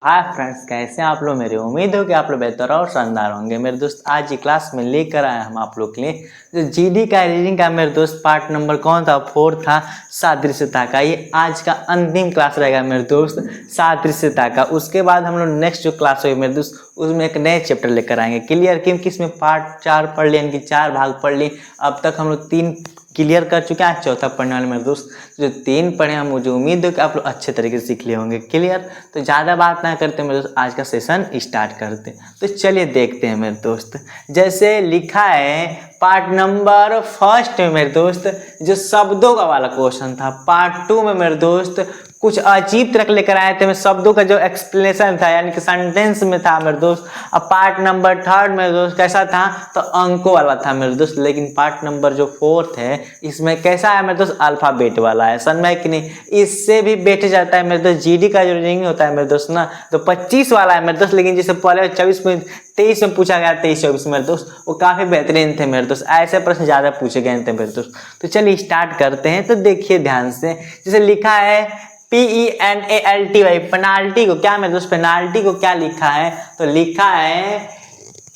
Hi friends, कैसे हैं आप लोग। मेरी उम्मीद है कि आप लोग बेहतर और शानदार होंगे। मेरे दोस्त आज की क्लास में लेकर आए हम आप लोग के लिए जो जीडी का रीडिंग का मेरे दोस्त पार्ट नंबर कौन था, 4 था, सादृश्यता का। ये आज का अंतिम क्लास रहेगा मेरे दोस्त, सादृश्यता का। उसके बाद हम लोग नेक्स्ट जो क्लास होगी मेरे दोस्त, उसमें एक नए चैप्टर लेकर आएंगे क्लियर, क्योंकि इसमें पार्ट 4 पढ़ लिए, इनकी 4 भाग पढ़ लिए। अब तक हम लोग 3 क्लियर कर चुके हैं, चौथा पढ़ने वाले मेरे दोस्त जो 3 पढ़े हैं। मुझे उम्मीद है कि आप लोग अच्छे तरीके से सीख लिए होंगे क्लियर। तो ज़्यादा बात ना करते मेरे दोस्त, आज का सेशन स्टार्ट करते हैं। तो चलिए देखते हैं मेरे दोस्त। जैसे लिखा है पार्ट नंबर 1 में मेरे दोस्त जो शब्दों का वाला क्वेश्चन था, पार्ट 2 में मेरे दोस्त कुछ अजीब तरह लेकर आए थे। मैं शब्दों का जो एक्सप्लेनेशन था यानी कि सेंटेंस में था मेरे दोस्त। अब पार्ट नंबर 3 मेरे दोस्त कैसा था, तो अंकों वाला था मेरे दोस्त। लेकिन पार्ट नंबर जो 4 है इसमें कैसा है मेरे दोस्त, अल्फाबेट वाला है। समझ में कि नहीं, इससे भी बैठ जाता है मेरे दोस्त। जीडी का जो रीडिंग होता है मेरे दोस्त ना, तो 25 वाला है मेरे दोस्त। लेकिन जिससे पहले 23 में पूछा गया, 23-24 मेरे दोस्त, वो काफी बेहतरीन थे मेरे दोस्त। ऐसे प्रश्न ज्यादा पूछे गए थे मेरे दोस्त। तो चलिए स्टार्ट करते हैं। तो देखिए ध्यान से, जैसे लिखा है PENALTY, पेनाल्टी को क्या मेरे दोस्त, पेनाल्टी को क्या लिखा है, तो लिखा है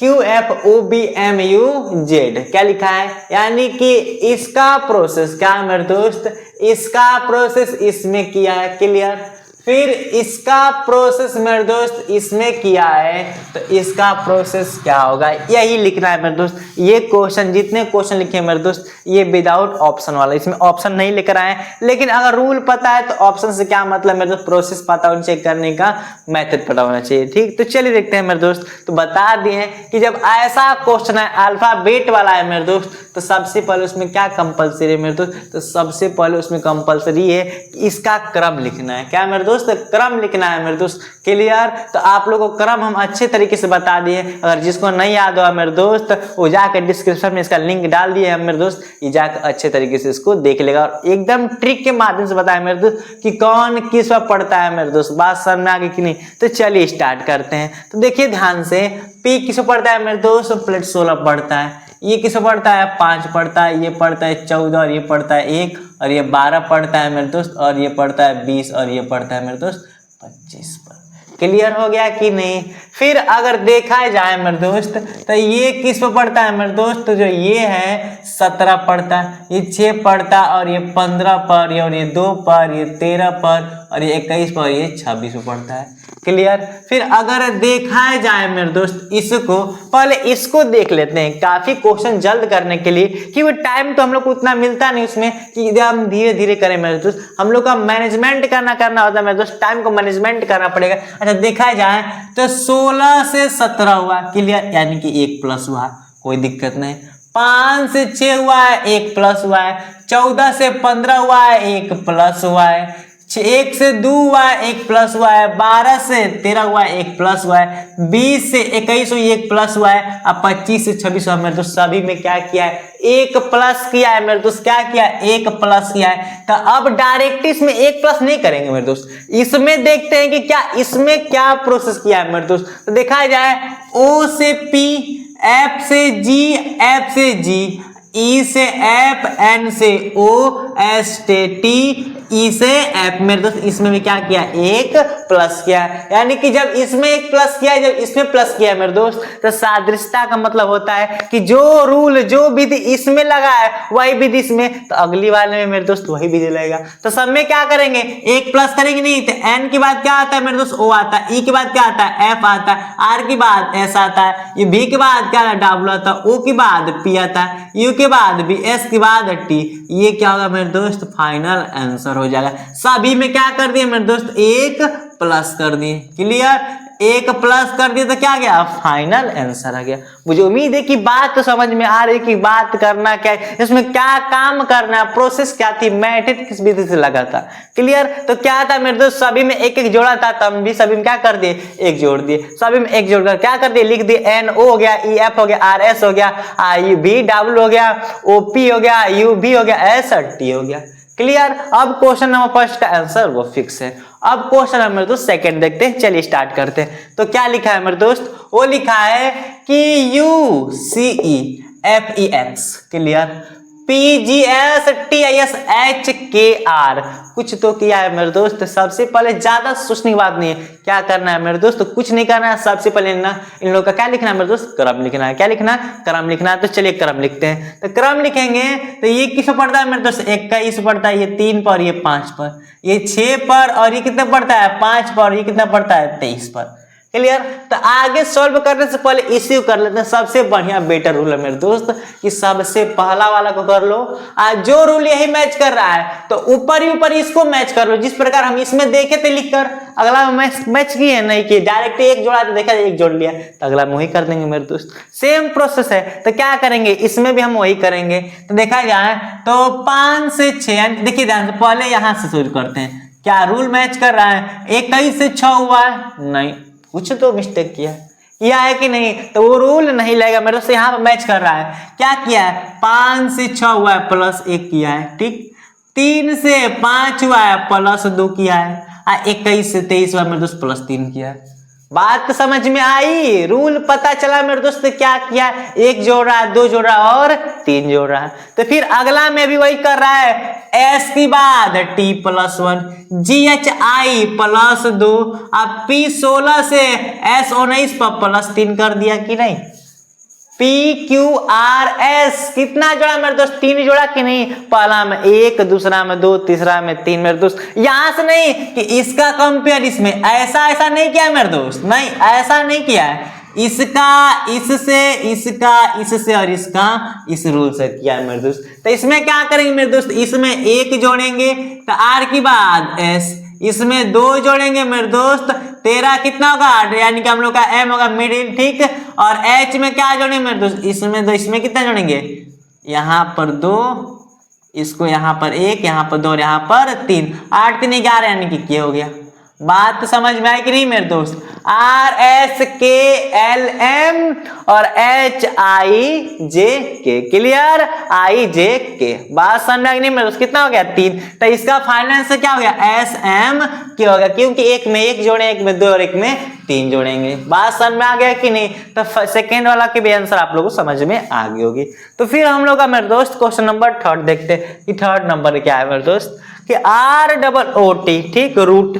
QFOBMUZ। क्या लिखा है, यानी कि इसका प्रोसेस क्या है मेरे दोस्त, इसका प्रोसेस इसमें किया है क्लियर। फिर इसका प्रोसेस मेरे दोस्त इसमें किया है, तो इसका प्रोसेस क्या होगा, यही लिखना है मेरे दोस्त। ये क्वेश्चन, जितने क्वेश्चन लिखे हैं मेरे दोस्त, ये विदाउट ऑप्शन वाला, इसमें ऑप्शन नहीं लेकर आए। लेकिन अगर रूल पता है तो ऑप्शन से क्या मतलब मेरे दोस्त, प्रोसेस पता होना चाहिए, करने का मेथड पता होना चाहिए। ठीक, तो चलिए देखते हैं मेरे दोस्त। तो बता दिए कि जब ऐसा क्वेश्चन है अल्फाबेट वाला है मेरे दोस्त, तो सबसे पहले उसमें क्या कंपलसरी है मेरे दोस्त, तो सबसे पहले उसमें कंपलसरी है कि इसका क्रम लिखना है। क्या मेरे दोस्त, क्रम लिखना है मेरे दोस्त क्लियर। तो आप लोगों को क्रम हम अच्छे तरीके से बता दिए। अगर जिसको नहीं याद हुआ मेरे दोस्त, वो जाकर डिस्क्रिप्शन में इसका लिंक डाल दिए हम मेरे दोस्त, ये जाकर अच्छे तरीके से इसको देख लेगा और एकदम ट्रिक के माध्यम से बताया मेरे दोस्त कि कौन किस पर पढ़ता है मेरे दोस्त। बात समझ में आ गई कि नहीं, तो चलिए स्टार्ट करते हैं। तो देखिए ध्यान से, P किस पर पढ़ता है मेरे दोस्त, प्लेट 16 पढ़ता है। ये किस पढ़ता है, 5 पढ़ता है। ये पढ़ता है 14 और ये पढ़ता है 1 और ये 12 पढ़ता है मेरे दोस्त, और ये पढ़ता है 20 और ये पढ़ता है मेरे दोस्त 25 पर। क्लियर हो गया कि नहीं। फिर अगर देखा जाए मेरे दोस्त, तो ये किस पर पढ़ता है मेरे दोस्त, तो जो ये है 17 पढ़ता है, ये 6 पढ़ता और ये 15 पर, और ये 2 पर, ये 13 पर, और ये 21 पर, ये 26 पर पढ़ता है क्लियर। फिर अगर देखा जाए मेरे दोस्त इसको, पहले इसको देख लेते हैं काफी क्वेश्चन जल्द करने के लिए, कि वो टाइम तो हम लोग को उतना मिलता नहीं उसमें कि हम धीरे धीरे करें मेरे दोस्त। हम लोग का मैनेजमेंट करना होता है मेरे दोस्त, टाइम को मैनेजमेंट करना पड़ेगा। अच्छा देखा जाए तो 16 से 17 हुआ क्लियर, यानी कि 1 प्लस हुआ, कोई दिक्कत नहीं। 5 से 6 हुआ है, 1 प्लस हुआ है। 14 से 15 हुआ है, 1 प्लस हुआ है। 1 से 2 हुआ है, 1 प्लस हुआ है। 12 से 13 हुआ है, 1 प्लस हुआ है। 20 से 21 हुई, 1 प्लस हुआ है। अब 25 से 26 हुआ मेरे दोस्त, सभी में क्या किया है, 1 प्लस किया है मेरे दोस्त। क्या किया है, 1 प्लस किया है। तो अब डायरेक्ट इसमें 1 प्लस नहीं करेंगे मेरे दोस्त, इसमें देखते हैं कि क्या इसमें क्या प्रोसेस किया है मेरे दोस्त। तो देखा जाए O से P, F से G, F से G, E से F, N से O, S से T, E से F मेरे दोस्त, इसमें भी क्या किया, 1 प्लस किया। यानी कि जब इसमें 1 प्लस किया, जब इसमें प्लस किया मेरे दोस्त, तो सादृश्यता का मतलब होता है कि जो रूल, जो विधि इसमें लगा है वही विधि इसमें, तो अगली वाले में मेरे दोस्त वही विधि लगेगा। तो सब में क्या करेंगे, 1 प्लस करेंगे नहीं, तो N के बाद क्या आता है मेरे दोस्त, O आता है। E के बाद क्या आता है, F आता है। R के बाद S आता है। ये V के बाद क्या W आता है। O के बाद P आता है। U के बाद B, S के बाद T। ये क्या होगा मेरे दोस्त, फाइनल आंसर हो जाएगा। सभी में क्या कर दिए मेरे दोस्त, 1 प्लस कर दिए क्लियर। 1 प्लस कर दिए तो क्या गया, फाइनल आंसर आ गया। मुझे उम्मीद है कि बात तो समझ में आ रही है कि बात करना क्या है, इसमें क्या काम करना है, प्रोसेस क्या थी, मेथड किस विधि से लगा था क्लियर। तो क्या था मेरे दोस्त, सभी में 1-1 जोड़ा था, तब भी सभी में क्या कर दिए, 1 जोड़ दिए। सभी में 1 जोड़कर क्या कर दिए, लिख दिए NO हो गया, EF हो गया, RS हो गया, VW हो गया, OP हो गया, UV हो गया, ST हो गया क्लियर। अब क्वेश्चन नंबर 1 का आंसर वो फिक्स है। अब क्वेश्चन नंबर 2 सेकंड देखते हैं, चलिए स्टार्ट करते हैं। तो क्या लिखा है मेरे दोस्त, वो लिखा है कि UCEFEX क्लियर। PGSTISHKR कुछ तो किया है मेरे दोस्त। सबसे पहले ज्यादा सोचने की बात नहीं है, क्या करना है मेरे दोस्त, कुछ नहीं करना है। सबसे पहले ना इन लोगों का क्या लिखना है मेरे दोस्त, क्रम लिखना है। क्या लिखना है, क्रम लिखना है। तो चलिए क्रम लिखते हैं। तो क्रम लिखेंगे तो ये किस पर पड़ता है मेरे दोस्त, 21 पड़ता है, ये 3 पर, ये 5 पर, ये 6 पर, और ये कितना पड़ता है 5 पर, ये कितना पड़ता है 23 पर। क्लियर। तो आगे सॉल्व करने से पहले इसी कर लेते हैं। सबसे बढ़िया बेटर रूल है मेरे दोस्त कि सबसे पहला वाला को कर लो, जो रूल यही मैच कर रहा है तो ऊपर ही ऊपर इसको मैच कर लो। जिस प्रकार हम इसमें देखे थे लिखकर, अगला मैच किए नहीं किए, डायरेक्ट एक जोड़ा तो देखा, एक जोड़ लिया तो अगला में वही कर देंगे मेरे दोस्त। सेम प्रोसेस है। तो क्या करेंगे, इसमें भी हम वही करेंगे। तो देखा जाए तो 5 से 6, देखिए ध्यान से, पहले यहां से शुरू करते हैं। क्या रूल मैच कर रहा है, 21 से 6 हुआ है, नहीं, कुछ तो मिस्टेक किया है कि नहीं, तो वो रूल नहीं लगेगा मेरे दोस्त। यहाँ पर मैच कर रहा है। क्या किया है, 5 से 6 हुआ है, +1 किया है, ठीक। 3 से 5 हुआ है, +2 किया है। 21 से 23 हुआ मेरे दोस्त, +3 किया है। बात समझ में आई, रूल पता चला मेरे दोस्त। क्या किया, 1 जोड़ रहा है, 2 जोड़ रहा है और 3 जोड़ रहा है। तो फिर अगला में भी वही कर रहा है। S के बाद T+1, GHI +2, अब P16 से S19 पर +3 कर दिया कि नहीं। PQRS कितना जोड़ा मेरे दोस्त, 3 जोड़ा कि नहीं। पहला में 1, दूसरा में 2, तीसरा में 3 मेरे दोस्त। यहां से नहीं कि इसका कंपेयर इसमें, ऐसा नहीं किया मेरे दोस्त, नहीं ऐसा नहीं किया है। इसका इससे, इसका इससे, और इसका इस रूल से किया है मेरे दोस्त। तो इसमें क्या करेंगे मेरे दोस्त, इसमें 1 जोड़ेंगे तो R के बाद S, इसमें 2 जोड़ेंगे मेरे दोस्त, 13 कितना होगा, यानी कि हम लोग का M होगा मिडिल, ठीक। और H में क्या जोड़ेंगे मेरे दोस्त, इसमें 2, इसमें कितना जोड़ेंगे, यहाँ पर 2, इसको यहाँ पर 1, यहाँ पर 2 और यहाँ पर 3, 8 3 11, यानी कि हो गया। बात समझ में आई कि नहीं मेरे दोस्त। RSKLM और HIJK, क्लियर, IJK। बात समझ में आई नहीं मेरे दोस्त, कितना हो गया 3। तो इसका फाइनल आंसर क्या हो गया, SMK हो गया, क्योंकि एक में 1 जोड़े, एक में 2 और एक में 3 जोड़ेंगे। बात समझ में आ गया कि नहीं। तो सेकेंड वाला के भी आंसर आप लोगों को समझ में आ गई होगी। तो फिर हम लोग का मेरे दोस्त क्वेश्चन नंबर 3 देखते हैं कि 3rd नंबर क्या है मेरे दोस्त, कि ROOT, ठीक, रूट,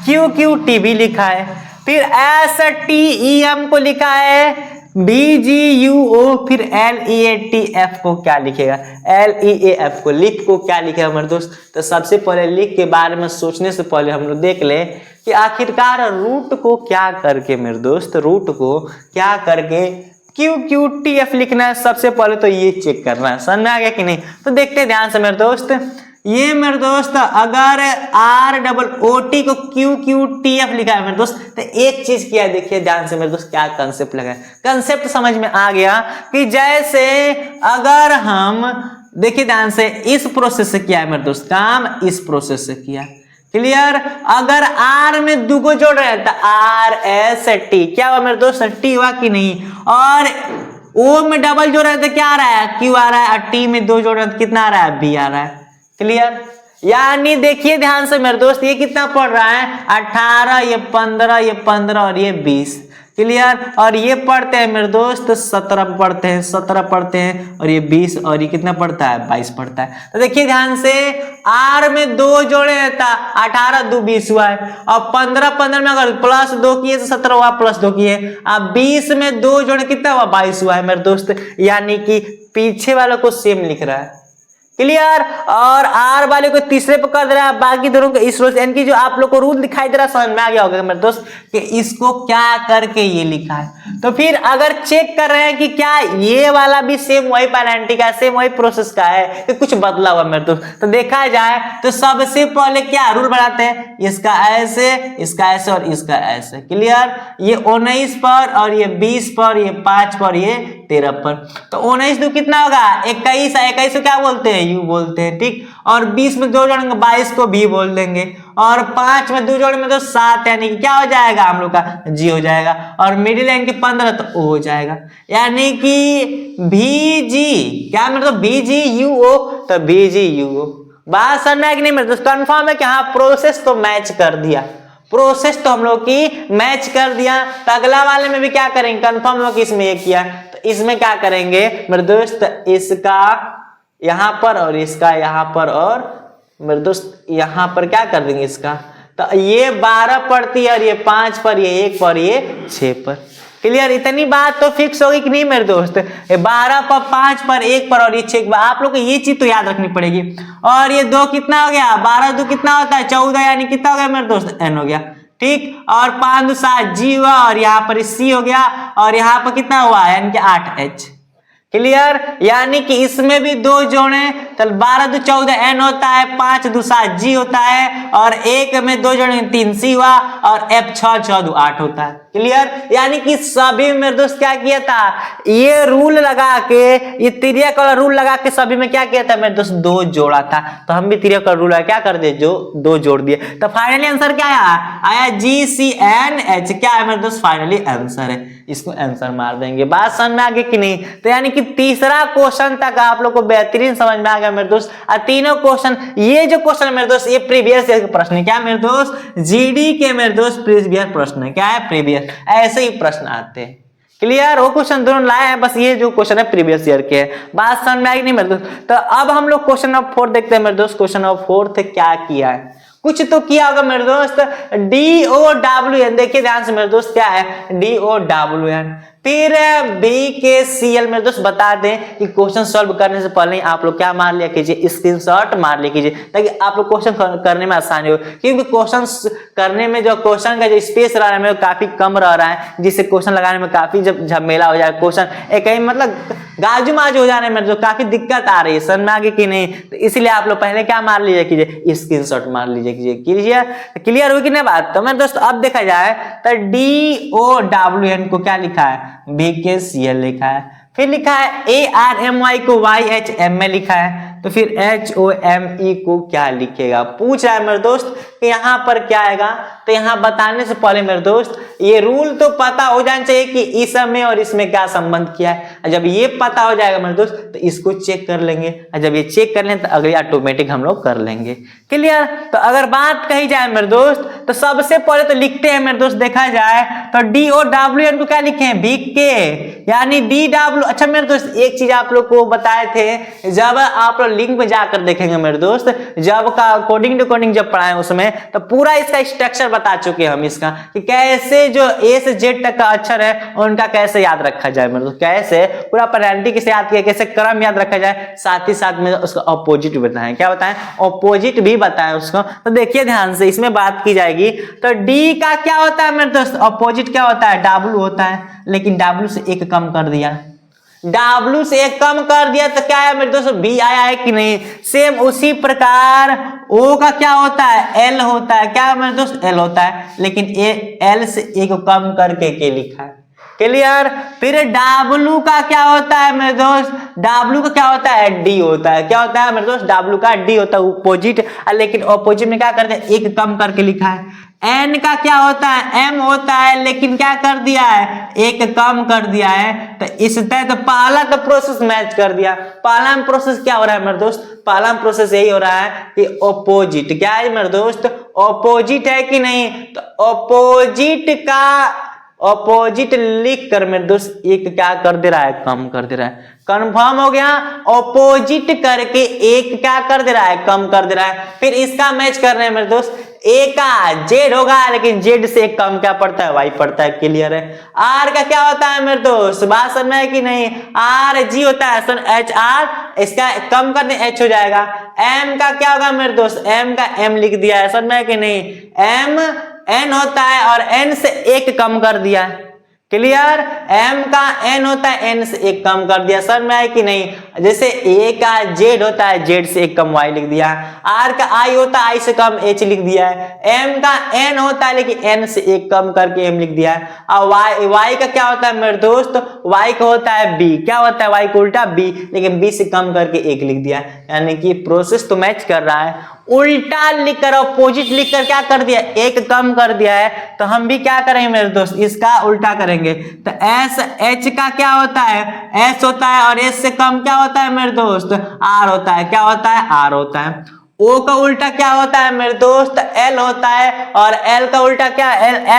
QQT भी लिखा है, फिर STEM को लिखा है, BGUO, फिर LEATF को क्या लिखेगा, LEAF को लिख को क्या लिखेगा मेरे दोस्त। तो सबसे पहले लिख के बारे में सोचने से पहले हम लोग देख ले कि आखिरकार रूट को क्या करके मेरे दोस्त, रूट को क्या करके QQTF लिखना है। सबसे पहले तो ये चेक करना है, समझ में आ गया कि नहीं। तो देखते हैं ध्यान से मेरे दोस्त। ये मेरे दोस्त अगर ROOT को QQTF लिखा है मेरे दोस्त, तो एक चीज किया है, देखिए ध्यान से मेरे दोस्त, क्या कंसेप्ट लगा है। कंसेप्ट समझ में आ गया कि जैसे अगर हम देखिए ध्यान से, इस प्रोसेस से किया है मेरे दोस्त काम, इस प्रोसेस से किया, क्लियर। अगर R में 2 को जोड़ रहे हैं तो RST क्या हुआ मेरे दोस्त, T हुआ कि नहीं। और O में डबल जोड़ रहे हैं तो क्या आ रहा है, Q आ रहा है। और T में 2 जोड़ रहे हैं तो कितना आ रहा है, B आ रहा है, क्लियर। यानी देखिए ध्यान से मेरे दोस्त, ये कितना पड़ रहा है, 18, ये 15, ये 15 और ये 20, क्लियर। और ये पढ़ते हैं मेरे दोस्त 17 पढ़ते हैं, 17 पढ़ते हैं, और ये 20, और ये कितना पढ़ता है, 22 पढ़ता है। तो देखिए ध्यान से, R में 2 जोड़े था, 18 2 20 हुआ है। और 15 में अगर +2 किए तो 17 हुआ, +2 किए। अब 20 में 2 जोड़े कितना हुआ, 22 हुआ है मेरे दोस्त। यानी कि पीछे वालों को सेम लिख रहा है, क्लियर। और R वाले को तीसरे पर कर दे रहा है, बाकी दोनों को इस रोज, यानी कि जो आप लोग को रूल दिखाई दे रहा है, समझ में आ गया होगा मेरे दोस्त कि इसको क्या करके ये लिखा है। तो फिर अगर चेक कर रहे हैं कि क्या ये वाला भी सेम वही पेनल्टी का, सेम वही प्रोसेस का है कि कुछ बदला हुआ मेरे दोस्त, तो देखा जाए तो सबसे पहले क्या रूल बनाते हैं, इसका ऐसे, इसका ऐसे और इसका ऐसे, क्लियर। ये 19 पर, और ये 20 पर, ये 5 पर, ये 13 पर। तो 19 2 कितना होगा, 21, 21 को क्या बोलते हैं, U बोलते हैं, ठीक। और 20 में 2 जोड़ेंगे, 22 को भी बोल देंगे। और 5 में 2 जोड़ेंगे तो 7, यानी कि क्या हो जाएगा हम लोग का, G हो जाएगा। और मिडिल यानी कि 15 तो O हो जाएगा, यानी कि VG क्या मतलब BGUO, तो BGUO। बात समझ में नहीं मेरे दोस्त, कंफर्म है कि हाँ प्रोसेस तो मैच कर दिया, प्रोसेस तो हम लोग की मैच कर दिया। तो अगला वाले में भी क्या करेंगे, कंफर्म हो कि इसमें ये किया, तो इसमें क्या करेंगे मेरे दोस्त, यहाँ पर और इसका यहाँ पर, और मेरे दोस्त यहाँ पर क्या कर देंगे इसका, तो ये 12 पड़ती है और ये 5 पर, ये 1 पर, ये 6 पर। क्लियर, इतनी बात तो फिक्स होगी कि नहीं मेरे दोस्त, 12 पर, 5 पर, 1 पर और ये 6 पर। आप लोग को ये चीज तो याद रखनी पड़ेगी। और ये 2 कितना हो गया, 12 2 कितना होता है 14, यानी कितना हो गया मेरे दोस्त, n हो गया। ठीक, और 5 2 7 g हुआ, और यहाँ पर c हो गया, और यहाँ पर कितना हुआ, यानी कि 8h। क्लियर, यानी कि इसमें भी 2 जोड़े, तो 12 2 14 n होता है, 5 2 7 g होता है, और 1 में 2 जोड़े 3 c हुआ, और f 6 6 2 8 होता है। क्लियर, यानी कि सभी मेरे दोस्त क्या किया था, ये रूल लगा के, ये तिर्यक वाला रूल लगा के सभी में क्या किया था मेरे दोस्त, 2 जोड़ा था। तो हम भी तिर्यक वाला रूल लगा क्या कर दिए, जो 2 जोड़ दिए। तो फाइनली आंसर क्या आया GCNH, क्या है मेरे दोस्त, फाइनली आंसर है। इसको आंसर मार देंगे। बात समझ में आ गई कि नहीं? तो यानी कि तीसरा क्वेश्चन तक आप लोग को बेहतरीन समझ में आ गया मेरे दोस्त। और तीनों क्वेश्चन, ये जो क्वेश्चन मेरे दोस्त, ये प्रीवियस ईयर के प्रश्न है। क्या मेरे दोस्त, जीडी के मेरे दोस्त प्रीवियस प्रश्न है। क्या है, प्रीवियस, ऐसे ही प्रश्न आते हैं। क्लियर, वो क्वेश्चन दोनों लाए हैं, बस ये जो क्वेश्चन है प्रीवियस ईयर के है। बात समझ में आई नहीं मेरे दोस्त? तो अब हम लोग क्वेश्चन नंबर 4 देखते हैं मेरे दोस्त। क्वेश्चन नंबर 4 क्या किया है, कुछ तो किया होगा मेरे दोस्त। DOWN, देखिए ध्यान से मेरे दोस्त, क्या है DOWN। फिर BKCL मेरे दोस्त बता दें कि क्वेश्चन सॉल्व करने से पहले आप लोग क्या मार लिया कीजिए, स्क्रीनशॉट मार लिया कीजिए, ताकि आप लोग क्वेश्चन करने में आसानी हो। क्योंकि क्वेश्चन करने में जो क्वेश्चन का जो स्पेस रह रहा है काफी कम रह रहा है, जिससे क्वेश्चन लगाने में काफी जब झमेला हो जाए, क्वेश्चन एक ही मतलब गाजू माजू हो जाने में जो काफी दिक्कत आ रही है, समझ में आगे कि नहीं? तो इसलिए आप लोग पहले क्या मार लीजिए कीजिए, स्क्रीनशॉट मार लीजिए कीजिए। क्लियर हुई कि नहीं बात? तो मेरे दोस्त अब देखा जाए तो DOWN को क्या लिखा है, BKCL लिखा है। फिर लिखा है ARMY को YHM में लिखा है। तो फिर HOME को क्या लिखेगा, पूछ रहा है मेरे दोस्त कि यहाँ पर क्या आएगा। तो यहाँ बताने से पहले मेरे दोस्त ये रूल तो पता हो जाना चाहिए कि इस में और इसमें क्या संबंध किया है। जब ये पता हो जाएगा मेरे दोस्त तो इसको चेक कर लेंगे, और जब ये चेक कर लें तो अगले ऑटोमेटिक हम लोग कर लेंगे। क्लियर? तो अगर बात कही जाए मेरे दोस्त, तो सबसे पहले तो लिखते हैं मेरे दोस्त, देखा जाए तो DOWN को क्या लिखे हैं, BK, यानी DW। अच्छा मेरे दोस्त एक चीज आप लोग को बताए थे, जब आप लोग लिंक में जाकर देखेंगे मेरे दोस्त, जब का कोडिंग टू कोडिंग जब पढ़ाए उसमें, तो पूरा इसका स्ट्रक्चर बता चुके हैं हम इसका, कि कैसे जो A से Z तक का अक्षर है उनका कैसे याद रखा जाए मेरे दोस्त, कैसे पूरा पेनल्टी किसे याद किया, कैसे क्रम याद रखा जाए, साथ ही साथ में उसका ऑपोजिट बताएं। क्या बताएं, ऑपोजिट भी बताएं उसको। तो देखिए ध्यान से, इसमें बात की जाएगी तो D का क्या होता है मेरे दोस्त, ऑपोजिट क्या होता है, W होता है। लेकिन W से एक कम कर दिया, W से एक कम कर दिया तो क्या है मेरे दोस्त, B आया है कि नहीं? सेम उसी प्रकार O का क्या होता है, L होता है। क्या मेरे दोस्त, L होता है, लेकिन L से एक कम करके के लिखा है। क्लियर? फिर W का क्या होता है मेरे दोस्त, W का क्या होता है, D होता है। क्या होता है मेरे दोस्त, W का D होता है, अपोजिट। लेकिन अपोजिट में क्या करते हैं, एक कम करके लिखा है। N का क्या होता है, M होता है, लेकिन क्या कर दिया है, एक कम कर दिया है। तो इस तरह तो पहला तो प्रोसेस मैच कर दिया। पहला प्रोसेस क्या हो रहा है मेरे दोस्त, पहला प्रोसेस यही हो रहा है कि ऑपोजिट, क्या है मेरे दोस्त, ऑपोजिट है कि नहीं? तो ऑपोजिट का ऑपोजिट लिख कर मेरे दोस्त एक क्या कर दे रहा है, कम कर दे रहा है। कंफर्म हो गया, ऑपोजिट करके एक क्या कर दे रहा है, कम कर दे रहा है। फिर इसका मैच कर रहे हैं मेरे दोस्त, ए का जेड होगा, लेकिन जेड से एक कम क्या पड़ता है, वाई पड़ता है। क्लियर है? आर का क्या होता है मेरे दोस्त, बात समझ में है कि नहीं? आर जी होता है, सुन एच आर, इसका कम कर दे एच हो जाएगा। एम का क्या होगा मेरे दोस्त, एम का एम लिख दिया है, समझ में है कि नहीं? एम एन होता है और एन से एक कम कर दिया। क्लियर? एम का एन होता है, एन से एक कम कर दिया, समझ में आए कि नहीं? जैसे ए का जेड होता है, जेड से एक कम वाई लिख दिया। आर का आई होता है, आई से कम एच लिख दिया है। एम का एन होता है, लेकिन एन से एक कम करके एम लिख दिया है। और वाई, वाई का क्या होता है मेरे दोस्त, वाई का होता है बी। क्या होता है, वाई का उल्टा बी, लेकिन बी से कम करके एक लिख दिया। यानी कि प्रोसेस तो मैच कर रहा है। उल्टा लिखकर, अपोजिट लिखकर क्या कर दिया, एक कम कर दिया है। तो हम भी क्या करेंगे मेरे दोस्त, इसका उल्टा करेंगे। तो एस एच का क्या होता है, एस होता है, और एस से कम क्या होता है मेरे दोस्त, आर होता है। क्या होता है, आर होता है। O का उल्टा क्या होता है मेरे दोस्त, L होता है, और L का उल्टा क्या,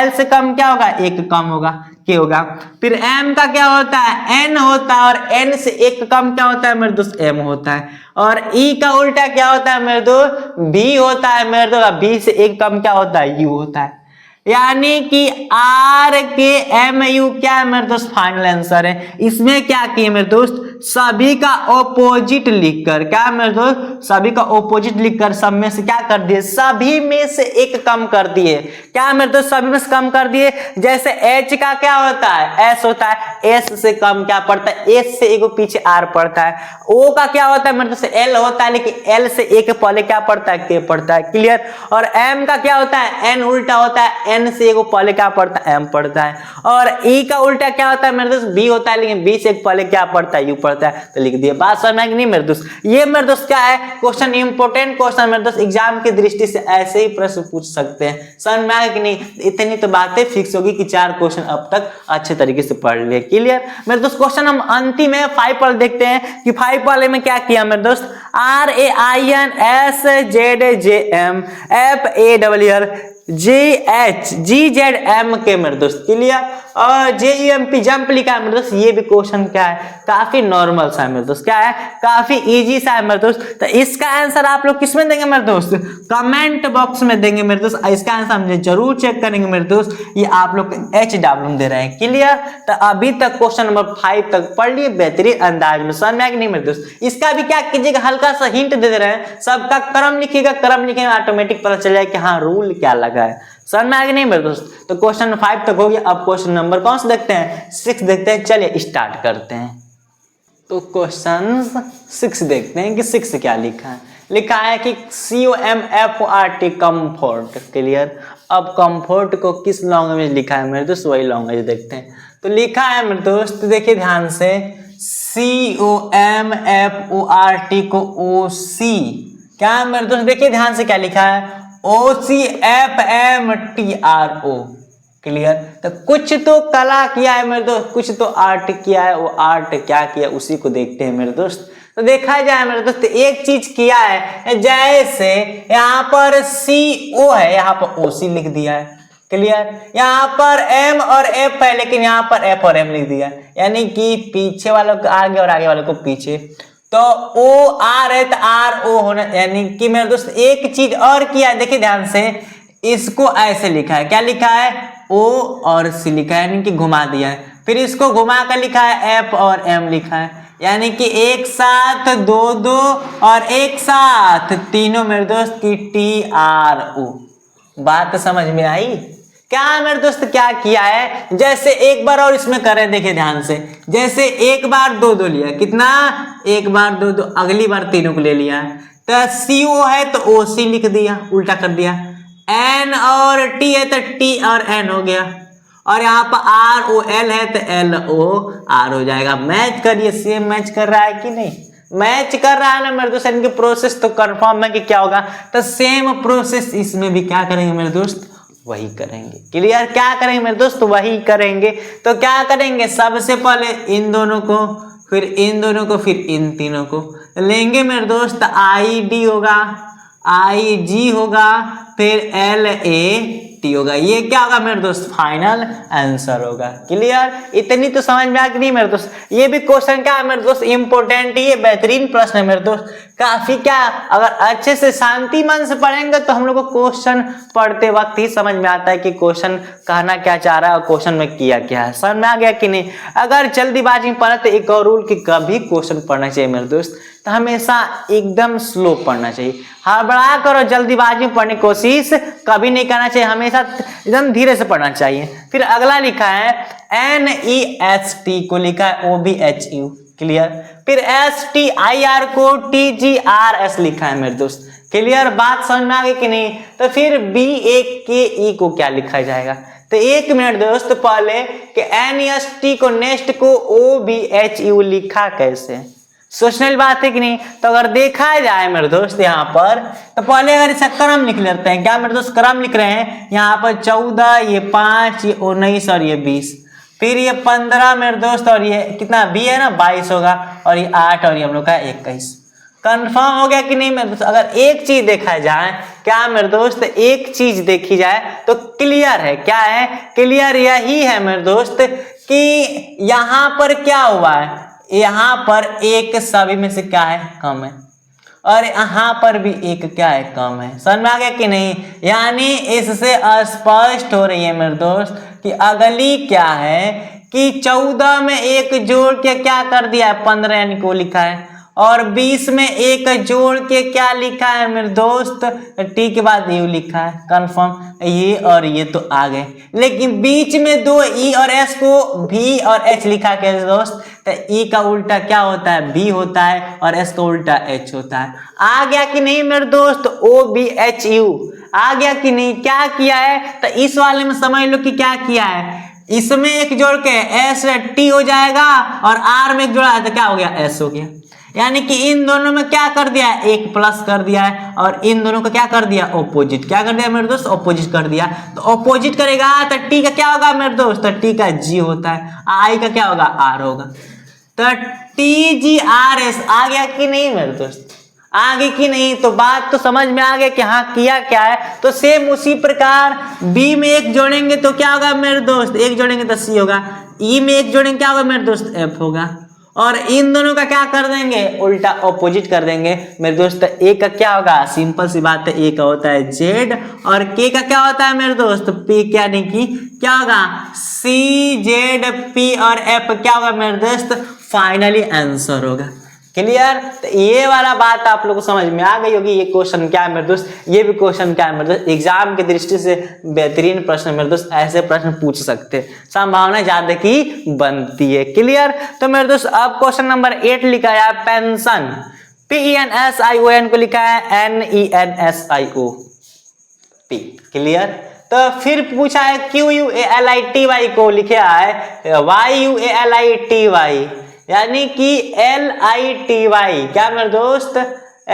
L से कम क्या होगा, एक कम होगा, क्या होगा। फिर M का क्या होता है, N होता है, और N से एक कम क्या होता है मेरे दोस्त, M होता है। और E का उल्टा क्या होता है मेरे दोस्त, B होता है मेरे दोस्त, B से एक कम क्या होता है, U होता है। यानी कि R के MU क्या है मेरे दोस्त, फाइनल आंसर है। इसमें क्या किए मेरे दोस्त, सभी का ऑपोजिट लिखकर, क्या मेरे दोस्त, सभी का ऑपोजिट लिखकर सब में से क्या कर दिए, सभी में से एक कम कर दिए। क्या मेरे दोस्त, सभी में से कम कर दिए। जैसे H का क्या होता है, S होता है, S से कम क्या पड़ता है, S से एक पीछे R पड़ता है। O का क्या होता है मेरे दोस्त, L होता है, लेकिन L से एक पहले क्या पड़ता है, K पड़ता है, क्लियर। और M का क्या होता है, N उल्टा होता है, N से एक पहले क्या पड़ता है, M पड़ता है। और E का उल्टा क्या होता है मेरे दोस्त, B होता है, लेकिन B से एक पहले क्या पड़ता है, U पड़ता है। तो लिख दिए, बात समझ में आई कि नहीं मेरे दोस्त। ये मेरे दोस्त क्या है, क्वेश्चन इंपोर्टेंट क्वेश्चन मेरे दोस्त, एग्जाम की दृष्टि से ऐसे ही प्रश्न पूछ सकते हैं। समझ में आया कि नहीं। इतनी तो बातें फिक्स होगी कि 4 क्वेश्चन अब तक अच्छे तरीके से पढ़ लिए, क्लियर मेरे दोस्त। क्वेश्चन हम अंतिम है 5 वाले देखते हैं कि 5 वाले में क्या किया मेरे दोस्त, RAINSZJM FAWL GHGZM के मेरे दोस्त, क्लियर। और JUMP जंप लिखा है मेरे दोस्त। ये भी क्वेश्चन क्या है, काफी नॉर्मल सा है मेरे दोस्त, क्या है, काफी इजी सा है मेरे दोस्त। तो इसका आंसर आप लोग किसमें देंगे मेरे दोस्त, कमेंट बॉक्स में देंगे मेरे दोस्त। इसका आंसर हम जरूर चेक करेंगे मेरे दोस्त। ये आप लोग HW दे रहे हैं, क्लियर। तो अभी तक क्वेश्चन नंबर 5 तक पढ़ लिए बेहतरीन अंदाज में, समझ में आया कि नहीं मेरे दोस्त। इसका भी क्या कीजिएगा, हल्का सा हिंट दे रहे हैं, सबका क्रम लिखिएगा, क्रम लिखेंगे ऑटोमेटिक पता चल जाए कि हाँ रूल क्या लगा है। समझ में आ गया नहीं मेरे दोस्त। तो क्वेश्चन 5 तक हो गया। अब क्वेश्चन नंबर कौन सा देखते हैं, 6 देखते हैं। चलिए स्टार्ट करते हैं। तो क्वेश्चन 6 देखते हैं कि 6 क्या लिखा है। लिखा है कि COMFORT कंफर्ट, क्लियर। अब कंफर्ट को किस लैंग्वेज लिखा है मेरे दोस्त, वही लैंग्वेज देखते हैं। तो लिखा है मेरे दोस्त, देखिए ध्यान से, COMFORT को OC, क्या है मेरे दोस्त, देखिए ध्यान से क्या लिखा है, OCFMTRO, क्लियर। तो कुछ तो कला किया है मेरे दोस्त, कुछ तो आर्ट किया है। वो आर्ट क्या किया उसी को देखते हैं मेरे दोस्त। तो देखा जाए मेरे दोस्त, एक चीज किया है, जैसे यहाँ पर CO है, यहाँ पर OC लिख दिया है, क्लियर। यहाँ पर M और F है, लेकिन यहाँ पर F और M लिख दिया, यानी कि पीछे वालों को आगे और आगे वालों को पीछे। तो OR है तो RO होना, यानी कि मेरे दोस्त एक चीज और किया है, देखिए ध्यान से, इसको ऐसे लिखा है, क्या लिखा है, O और C लिखा है, यानी कि घुमा दिया है। फिर इसको घुमा कर लिखा है F और M लिखा है, यानी कि एक साथ 2 और एक साथ तीनों मेरे दोस्त की TRO। बात समझ में आई क्या मेरे दोस्त, क्या किया है। जैसे एक बार और इसमें करें, देखिए ध्यान से, जैसे एक बार 2 लिया, कितना, एक बार 2, अगली बार तीनों को ले लिया। तो CO है तो OC लिख दिया, उल्टा कर दिया। N और T है तो T और N हो गया, और यहाँ पर ROL है तो LOR हो जाएगा। मैच करिए, सेम मैच कर रहा है कि नहीं, मैच कर रहा है ना मेरे दोस्त। इनकी प्रोसेस तो कंफर्म है कि क्या होगा, तो सेम प्रोसेस इसमें भी क्या करेंगे मेरे दोस्त, वही करेंगे, क्लियर। क्या करेंगे मेरे दोस्त, वही करेंगे। तो क्या करेंगे, सबसे पहले इन दोनों को, फिर इन दोनों को, फिर इन तीनों को लेंगे मेरे दोस्त। ID होगा, IG होगा, फिर LAT होगा। ये क्या होगा मेरे दोस्त, फाइनल आंसर होगा, क्लियर। इतनी तो समझ में आ गई नहीं मेरे दोस्त। ये भी क्वेश्चन क्या है मेरे दोस्त, इंपोर्टेंट, ये बेहतरीन प्रश्न है मेरे दोस्त। काफी क्या, अगर अच्छे से शांति मन से पढ़ेंगे तो हम लोग को क्वेश्चन पढ़ते वक्त ही समझ में आता है कि क्वेश्चन कहना क्या चाह रहा है और क्वेश्चन में किया क्या है। समझ में आ गया कि नहीं। अगर जल्दीबाजी में पढ़े तो एक और रूल कि कभी क्वेश्चन पढ़ना चाहिए मेरे दोस्त, तो हमेशा एकदम स्लो पढ़ना चाहिए। हड़बड़ा करो जल्दीबाजी में पढ़ने की कोशिश कभी नहीं करना चाहिए, हमेशा एकदम धीरे से पढ़ना चाहिए। फिर अगला लिखा है NEST को लिखा है OBHU, क्लियर। फिर STIR को TGRS लिखा है मेरे दोस्त, क्लियर। बात समझ में आ गई कि नहीं। तो फिर BAKE को क्या लिखा जाएगा, तो 1 मिनट दोस्त, पहले कि NEST को नेक्स्ट को OBHU लिखा कैसे, सोचने वाली बात है कि नहीं। तो अगर देखा जाए मेरे दोस्त यहाँ पर, तो पहले अगर इसका क्रम लिख लेते हैं, क्या मेरे दोस्त क्रम लिख रहे हैं, यहाँ पर 14, ये 5, ये 19 और ये 20, फिर ये 15 मेरे दोस्त, और ये कितना B है ना 22 होगा, और ये 8 और ये हम लोग का 21। कंफर्म हो गया कि नहीं मेरे दोस्त? अगर एक चीज देखा जाए, क्या मेरे दोस्त, एक चीज देखी जाए तो क्लियर है। क्या है? क्लियर यही है मेरे दोस्त कि यहाँ पर क्या हुआ है, यहाँ पर एक सभी में से क्या है, कम है, और यहाँ पर भी एक क्या है, कम है। समझ में आ गया कि नहीं? यानी इससे स्पष्ट हो रही है मेरे दोस्त कि अगली क्या है कि 14 में एक जोड़ के क्या कर दिया है, 15 यानी को लिखा है, और 20 में एक जोड़ के क्या लिखा है मेरे दोस्त, टी के बाद यू लिखा है। कंफर्म, ये और ये तो आ गए, लेकिन बीच में दो ई और एस को भी और एच लिखा है दोस्त, तो ई का उल्टा क्या होता है, बी होता है, और एस का उल्टा एच होता है। आ गया कि नहीं मेरे दोस्त? ओ बी एच यू आ गया कि नहीं? क्या किया है, तो इस वाले में समझ लो कि क्या किया है, इसमें एक जोड़ के एस टी हो जाएगा, और आर में एक जोड़ा है तो क्या हो गया, एस हो गया। यानी कि इन दोनों में क्या कर दिया है, एक प्लस कर दिया है, और इन दोनों को क्या कर दिया, ऑपोजिट। क्या कर दिया मेरे दोस्त, ऑपोजिट कर दिया। तो ऑपोजिट करेगा तो टी का क्या होगा मेरे दोस्त, तो टी का जी होता है, आई का क्या होगा, आर होगा। तो टी जी आर एस आ गया कि नहीं मेरे दोस्त? आगे की नहीं? तो बात तो समझ में आ गया कि हाँ किया क्या है। तो सेम उसी प्रकार बी में एक जोड़ेंगे तो क्या होगा मेरे दोस्त, एक जोड़ेंगे तो सी होगा, ई में एक जोड़ेंगे क्या होगा मेरे दोस्त, एफ होगा, और इन दोनों का क्या कर देंगे, उल्टा ऑपोजिट कर देंगे मेरे दोस्त। ए का क्या होगा, सिंपल सी बात है, ए का होता है जेड, और के का क्या होता है मेरे दोस्त, पी, यानी कि क्या होगा, सी जेड पी, और एफ क्या होगा मेरे दोस्त, फाइनली आंसर होगा। क्लियर? तो ये वाला बात आप लोग को समझ में आ गई होगी। ये क्वेश्चन क्या है मेरे दोस्त, ये भी क्वेश्चन क्या है मेरे दोस्त, एग्जाम की दृष्टि से बेहतरीन प्रश्न मेरे दोस्त, ऐसे प्रश्न पूछ सकते, संभावना ज्यादा की बनती है। क्लियर? तो मेरे दोस्त अब क्वेश्चन नंबर 8 लिखा है पेंशन, PENSION को लिखा है NENSIO P। क्लियर? तो फिर पूछा है QUALITY को लिखा है YUALITY, यानी कि LITY। क्या मेरे दोस्त,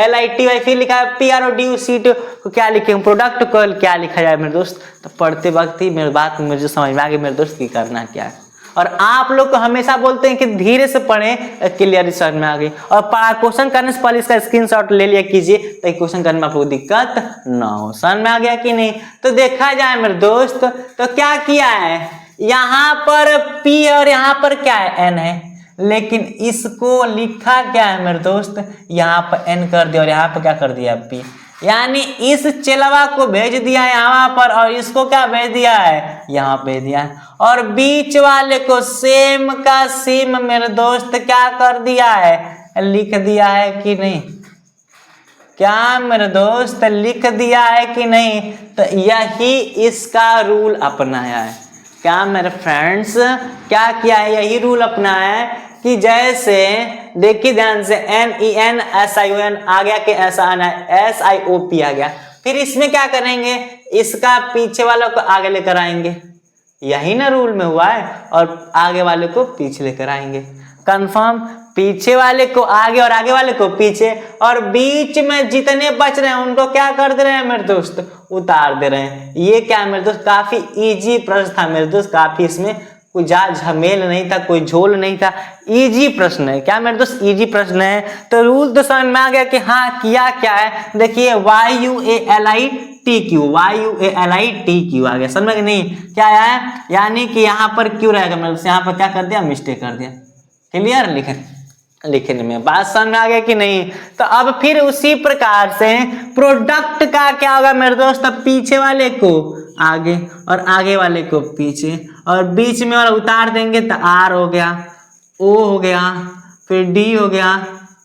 LITY। फिर लिखा है PRODUCT को क्या लिखेंगे, प्रोडक्ट को क्या लिखा जाए मेरे दोस्त। तो पढ़ते वक्त ही मेरी बात मुझे समझ में आ गई मेरे दोस्त की करना क्या है। और आप लोग को हमेशा बोलते हैं कि धीरे से पढ़ें, क्लियर समझ में आ गई। और क्वेश्चन करने से पहले इसका स्क्रीनशॉट ले लिया कीजिए, ताकि क्वेश्चन करने में आपको दिक्कत ना हो। समझ में आ गया कि नहीं? तो देखा जाए मेरे दोस्त, तो क्या किया है, यहाँ पर P और यहाँ पर क्या है, N है, लेकिन इसको लिखा क्या है मेरे दोस्त, यहाँ पर N कर दिया और यहाँ पर क्या कर दिया, P। यानी इस चेलवा को भेज दिया है यहाँ पर, और इसको क्या भेज दिया है, यहाँ भेज दिया है, और बीच वाले को सेम का सेम मेरे दोस्त क्या कर दिया है, लिख दिया है कि नहीं? क्या मेरे दोस्त लिख दिया है कि नहीं? तो यही इसका रूल अपनाया है। क्या मेरे फ्रेंड्स, क्या किया है, यही रूल अपनाया है कि जैसे देखिए ध्यान से NENSION आ गया कि ऐसा आना है, SIOP आ गया। फिर इसमें क्या करेंगे, इसका पीछे वालों को आगे लेकर आएंगे, यही ना रूल में हुआ है, और आगे वाले को पीछे लेकर आएंगे। कंफर्म? पीछे वाले को आगे और आगे वाले को पीछे, और बीच में जितने बच रहे हैं उनको क्या कर दे रहे हैं मेरे दोस्त, उतार दे रहे हैं। ये क्या मेरे दोस्त, काफी इजी प्रश्न था मेरे दोस्त, काफी इसमें कोई झमेल नहीं था, कोई झोल नहीं था, इजी प्रश्न है। क्या मेरे दोस्त, इजी प्रश्न है। तो रूल तो समझ में आ गया कि हाँ किया क्या है। देखिए YUALITQ आ गया, समझ में नहीं? क्या है, यानी कि यहाँ पर क्यों रहेगा मेरे दोस्त, यहाँ पर क्या कर दिया, मिस्टेक कर दिया। क्लियर? लिखने में बात समझ में आ गया कि नहीं? तो अब फिर उसी प्रकार से प्रोडक्ट का क्या होगा मेरे दोस्त, पीछे वाले को आगे और आगे वाले को पीछे, और बीच में वाला उतार देंगे तो R हो गया, O हो गया, फिर D हो गया,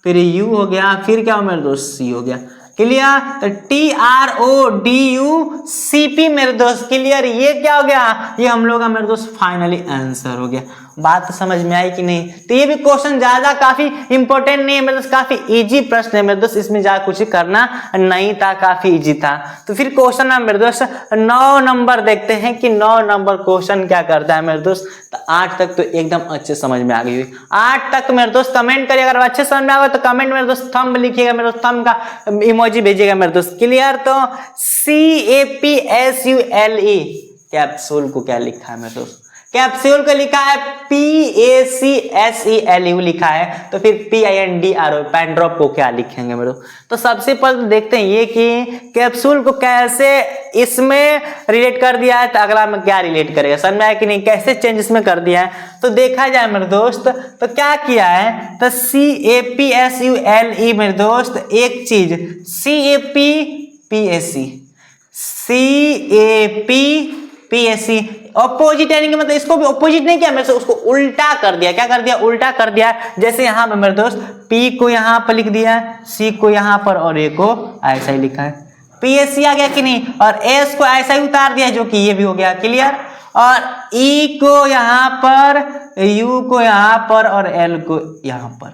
फिर U हो गया, फिर क्या हो मेरे दोस्त, C हो गया। क्लियर? तो TRODUCP मेरे दोस्त। क्लियर? ये क्या हो गया, ये हम लोग का मेरे दोस्त फाइनली आंसर हो गया। बात समझ में आई कि नहीं? तो ये भी क्वेश्चन ज्यादा काफी इंपॉर्टेंट नहीं है मेरे दोस्त, काफी इजी प्रश्न है मेरे दोस्त, इसमें ज्यादा कुछ करना नहीं था, काफी इजी था। तो फिर क्वेश्चन नंबर मेरे दोस्त 9 नंबर देखते हैं कि 9 नंबर क्वेश्चन क्या करता है मेरे दोस्त। तो 8 तक तो एकदम अच्छे समझ में आ गई हुई। 8 तक मेरे दोस्त कमेंट करिए, अगर अच्छे समझ में आ गया तो कमेंट मेरे दोस्त थंब लिखिएगा मेरे दोस्त, थंब का इमोजी भेजिएगा मेरे दोस्त। क्लियर? तो CAPSULE कैप्सूल को क्या लिखा है मेरे दोस्त, कैप्सूल को लिखा है PACSELU लिखा है, तो फिर PINDRO पैंड्रॉप को क्या लिखेंगे मेरे दोस्त? तो सबसे पहले देखते हैं ये कि कैप्सूल को कैसे इसमें रिलेट कर दिया है, तो अगला में क्या रिलेट करेगा, समझ में आया कि नहीं, कैसे चेंज इसमें कर दिया है। तो देखा जाए मेरे दोस्त तो क्या किया है, तो CAPSULE मेरे दोस्त एक चीज CAPPAC ऑपोजिट, यानी कि मतलब इसको भी ऑपोजिट नहीं किया मेरे से, उसको उल्टा कर दिया। क्या कर दिया? उल्टा कर दिया। जैसे यहाँ पे मेरे दोस्त P को यहाँ पर लिख दिया, C को यहाँ पर और A को ऐसा ही लिखा है, PAC आ गया कि नहीं, और S को ऐसा ही उतार दिया जो कि ये भी हो गया, क्लियर। और E को यहाँ पर, U को यहाँ पर और L को यहाँ पर,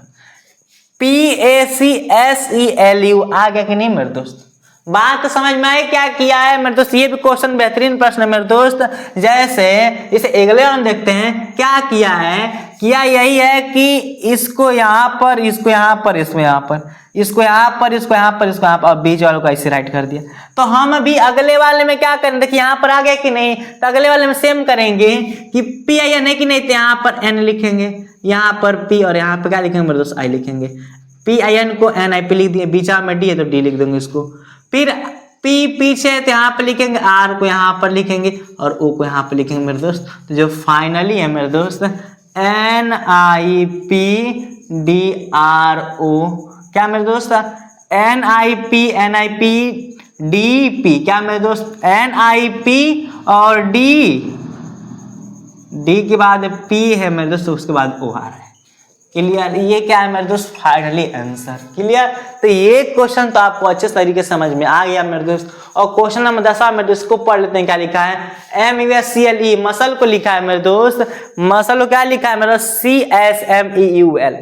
PACSELU आ गया कि नहीं मेरे दोस्त? बात तो समझ में आई क्या किया है मेरे दोस्त? ये भी क्वेश्चन बेहतरीन प्रश्न है मेरे दोस्त। जैसे इसे अगले हम देखते हैं क्या किया है, किया यही है कि इसको यहाँ पर, इसको यहाँ पर, इसको यहाँ पर, इसको यहाँ पर, इसको यहाँ पर, इसको यहाँ पर, और बीच वालों को ऐसे राइट कर दिया। तो हम अभी अगले वाले में क्या करें, देखिए यहाँ पर आ गया कि नहीं, तो अगले वाले में सेम करेंगे कि PIN है कि नहीं, तो यहाँ पर N लिखेंगे, यहाँ पर P और यहाँ पर क्या लिखेंगे मेरे दोस्त? I लिखेंगे। PIN को NIP लिख दिए, बीचा में D है तो D लिख देंगे इसको। फिर P पीछे है तो यहाँ पर लिखेंगे, R को यहाँ पर लिखेंगे और O को यहाँ पर लिखेंगे मेरे दोस्त। तो जो फाइनली है मेरे दोस्त NIPDRO, क्या मेरे दोस्त? NIPDP, क्या मेरे दोस्त? NIP और D के बाद P है मेरे दोस्त, उसके बाद O आ रहा है, क्लियर। ये क्या है मेरे दोस्त? Finally answer, clear. तो ये क्वेश्चन तो आपको अच्छे तरीके से समझ में आ गया मेरे दोस्त। और क्वेश्चन नंबर 10 मेरे दोस्त को पढ़ लेते हैं, क्या लिखा है? MUSCLE मसल को लिखा है मेरे दोस्त, मसल को क्या लिखा है मेरे दोस्त? CSMEUL,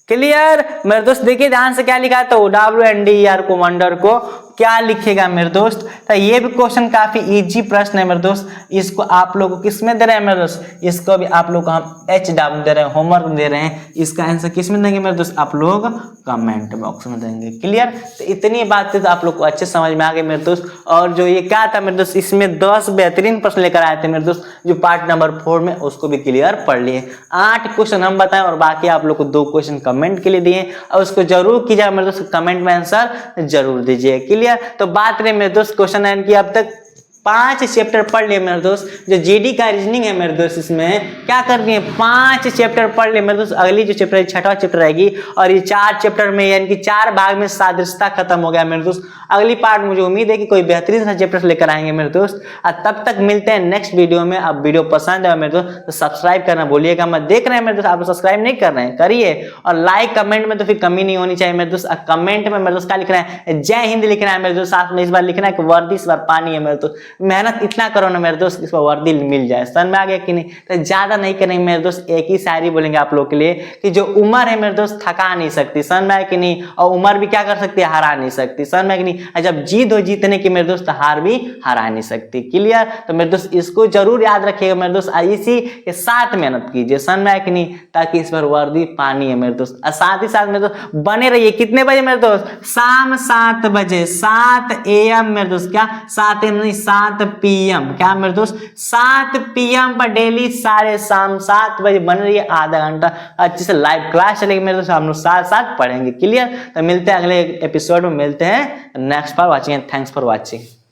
क्लियर मेरे दोस्त। देखिए ध्यान से क्या लिखा है, तो WNDER को, वंडर को क्या लिखेगा मेरे दोस्त? तो ये भी क्वेश्चन काफी इजी प्रश्न है मेरे दोस्त। इसको आप लोगों को किस में दे रहे हैं मेरे दोस्त? इसको भी आप लोग को हम HW दे रहे हैं, होमवर्क दे रहे हैं। इसका आंसर किस में देंगे मेरे दोस्त? आप लोग कमेंट बॉक्स में देंगे, क्लियर। तो इतनी बातें तो आप लोग को अच्छे समझ में आ गई मेरे दोस्त। और जो ये क्या था मेरे दोस्त, इसमें 10 बेहतरीन प्रश्न लेकर आए थे मेरे दोस्त, जो पार्ट नंबर 4 में, उसको भी क्लियर पढ़ लिए। 8 क्वेश्चन हम बताएं और बाकी आप लोग को 2 क्वेश्चन कमेंट के लिए दिए, और उसको जरूर कीजिए मेरे दोस्त, कमेंट में आंसर जरूर दीजिए, क्लियर। तो बात रहे मेरे दोस्त क्वेश्चन एंड की, अब तक 5 चैप्टर पढ़ लिए मेरे दोस्त। जो जीडी का रीजनिंग है मेरे दोस्त, इसमें क्या कर दिए? 5 चैप्टर पढ़ लिए मेरे दोस्त। अगली जो चैप्टर है 6वां चैप्टर रहेगी, और ये 4 चैप्टर में यानी कि 4 भाग में सादृश्यता खत्म हो गया मेरे दोस्त। अगली पार्ट मुझे उम्मीद है कि कोई बेहतरीन सा चैप्टर लेकर आएंगे मेरे दोस्त। और तब तक मिलते हैं नेक्स्ट वीडियो में। अब वीडियो पसंद है मेरे दोस्त तो सब्सक्राइब करना भूलिएगा मत। देख रहे हैं मेरे दोस्त, आप सब्सक्राइब नहीं कर रहे हैं, करिए। और लाइक कमेंट में तो फिर कमी नहीं होनी चाहिए मेरे दोस्त। कमेंट में मेरे दोस्त क्या लिखना है? जय हिंद लिखना है मेरे दोस्त। साथ में इस बार लिखना है कि वर्दी इस बार पानी है मेरे दोस्त। मेहनत इतना करो ना मेरे दोस्त, इस बार वर्दी मिल जाए। समझ में आ गया कि नहीं? तो ज्यादा नहीं करेंगे मेरे दोस्त, एक ही शायरी बोलेंगे आप लोग के लिए कि जो उम्र है मेरे दोस्त थका नहीं सकती, समझ में आया कि नहीं? और उम्र भी क्या कर सकती है? हरा नहीं सकती, समझ में आया कि नहीं? जब जीत हो जीतने की मेरे दोस्त, हार भी हरा नहीं सकती, क्लियर। तो मेरे दोस्त इसको जरूर याद रखिएगा मेरे दोस्त। इसी के साथ मेहनत कीजिए, समझ में आया कि नहीं? ताकि इस बार वर्दी पानी है मेरे दोस्त। और साथ ही साथ मेरे दोस्त बने रहिए। कितने बजे मेरे दोस्त? शाम 7 बजे, 7 AM मेरे दोस्त। क्या 7 AM नहीं, 7 PM। क्या मेरे दोस्त? 7 PM पर डेली साढ़े शाम 7 बजे बन रही है। आधा घंटा अच्छे से लाइव क्लास चलेगी मेरे दोस्त, हम लोग साथ साथ पढ़ेंगे, क्लियर। तो मिलते हैं अगले एपिसोड में, मिलते हैं next for watching. Thanks for watching.